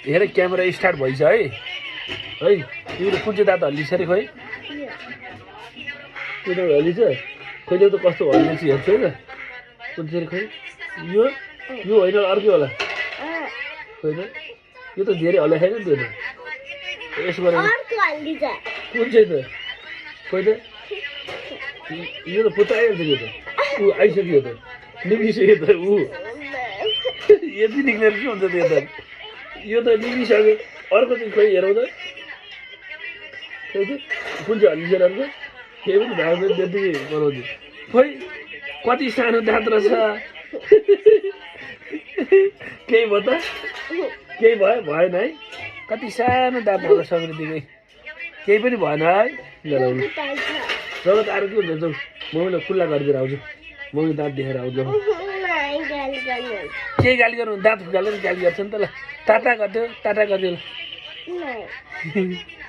हेर camera start भइछ है तिम्रो कुन चाहिँ दाँत हल्लिछ अरे खोइ त्यो त हल्लिछ खोइले त कस्तो हल्लिन्छ हेर्छु है त कुन चाहिँ खोइ यो होइन अर्कै होला खोइ त यो त धेरै हल्ला छैन त्यो त यसो गरेर कुन चाहिँ त खोइ त यो त पुत्ता आइहाल्छ यो त ऊ आइसक्यो त निक्लिसक्यो त ऊ यति निक्लेर के हुन्छ त्यो त यो त निक्लिसक्यो अर्को चाहिँ खोइ हेरौँ त खोइ त कुन चाहिँ हल्लिन्छ अर्को केही पनि भएको त्यति बनाउँछु खोइ कति सानो दाँत रहेछ केही भयो त केही भयो भएन है कति सानो दाँत होला समृद्धिकै केही पनि भएन है जगत अरू के हुन्छ जाउँ मम्मीलाई खुल्ला गरिदिएर आउँछु मम्मी दाँत देखेर आउँछु केही गाली गर्नु दाँत फुकालेर गाली गर्छ नि त ल टाटा गरिदियो ल